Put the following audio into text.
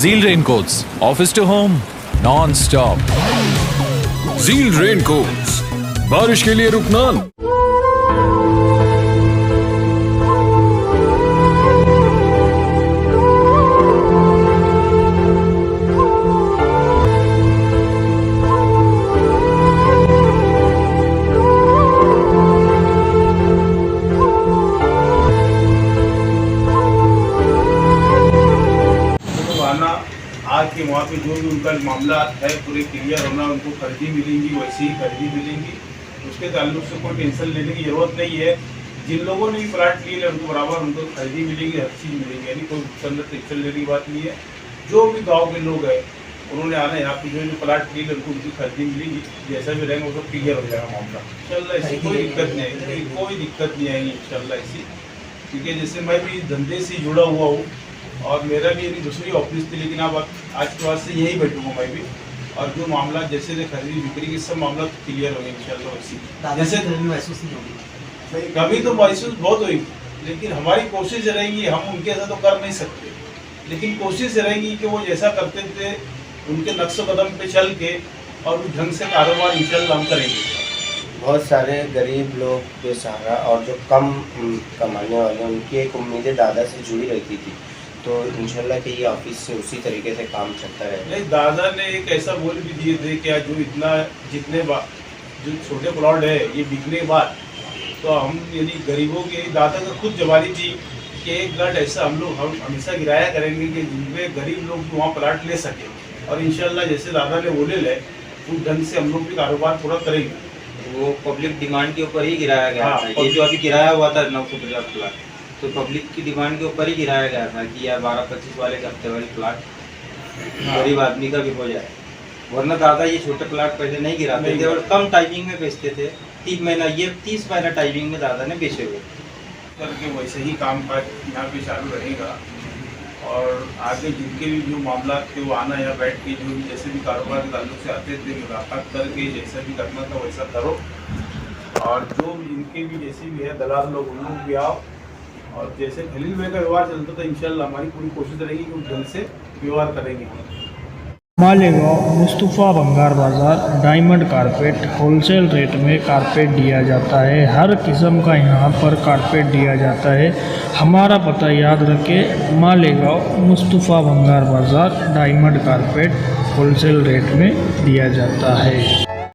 Zeal Raincoats, office to home, non-stop. Zeal Raincoats, बारिश के लिए रुकना। आज के वहाँ पे जो भी उनका मामला है पूरे क्लियर होना, उनको खरीदी मिलेंगी वैसे ही खरीदी मिलेंगी, उसके ताल्लुक से कोई टेंशन लेने की ज़रूरत नहीं है। जिन लोगों ने भी प्लाट लिए उनको बराबर उनको खरीदी मिलेगी, हर चीज़ मिलेगी, यानी कोई उसके अंदर टेंशन लेने की बात नहीं है। जो भी गाँव के लोग हैं उन्होंने आना, यहाँ पे जो प्लाट लिए उनको उनकी खरीदी मिलेगी, जैसा भी रहेंगे वो सब क्लियर हो जाएगा मामला इंशाल्लाह। ऐसी कोई दिक्कत नहीं आएगी, कोई दिक्कत नहीं आएगी इंशाल्लाह ऐसी। ठीक है, जैसे मैं भी धंधे से जुड़ा हुआ हूँ और मेरा भी यदि दूसरी ऑफिस थी, लेकिन अब आज के बाद से यही बैठूंगा मैं भी, और जो मामला जैसे खरीदी बिक्री की सब मामला क्लियर होंगे इंशाल्लाह वैसी। जैसे महसूस नहीं होगी, कभी तो महसूस बहुत हुई, लेकिन हमारी कोशिश रहेगी, हम उनके ऐसा तो कर नहीं सकते, लेकिन कोशिश रहेगी कि वो जैसा करते थे उनके नक्श कदम पे चल के और उस ढंग से कारोबार इंशाल्लाह हम करेंगे। बहुत सारे गरीब लोग बेसहारा और जो कम कमाने वाले उनकी एक उम्मीदें दादा से जुड़ी रहती थी, तो इंशाल्लाह कि ये ऑफिस से उसी तरीके से काम चलता रहे। नहीं, दादा ने एक ऐसा बोल भी दिए थे कि जो इतना जितने जो छोटे प्लॉट है ये बिकने के बाद तो हम यदि गरीबों के, दादा का खुद जवानी थी कि एक प्लाट ऐसा हम हमेशा गिराया करेंगे कि जिनमें गरीब लोग वहाँ प्लाट ले सके, और इंशाल्लाह जैसे दादा ने बोले ले उस ढंग से हम लोग भी कारोबार पूरा करेंगे। वो पब्लिक डिमांड के ऊपर ही गिराया गया हाँ, था। ये जो अभी गिराया हुआ था 950 प्लाट, तो पब्लिक की डिमांड के ऊपर ही गिराया गया था कि यार 12-25 वाले के हफ्ते वाले प्लाट गरीब आदमी का भी हो जाए, वरना दादा ये छोटे प्लाट पहले नहीं गिराते थे और कम टाइमिंग में बेचते थे। 3 महीना, ये 30 महीना टाइमिंग में दादा ने बेचे हुए करके वैसे ही काम काज यहाँ पे चालू रहेगा, और आगे जिनके भी जो मामला थे वो आना, यहाँ बैठ के जो भी जैसे भी कारोबार के ताल्लुक से आते थे मुलाकात करके जैसा भी करना था वैसा करो, और जो भी जिनके भी जैसे भी है दलाल लोग उन लोग भी आओ, और जैसे खलील भाई का व्यवहार चलता था इंशाल्लाह हमारी पूरी कोशिश रहेगी कि उस ढंग से व्यवहार करेंगे। मालेगांव मुस्तफ़ा भंगार बाज़ार डायमंड कारपेट होलसेल रेट में कारपेट दिया जाता है। हर किस्म का यहाँ पर कारपेट दिया जाता है। हमारा पता याद रखें, मालेगांव मुस्तफ़ा भंगार बाज़ार डायमंड कारपेट होलसेल रेट में दिया जाता है।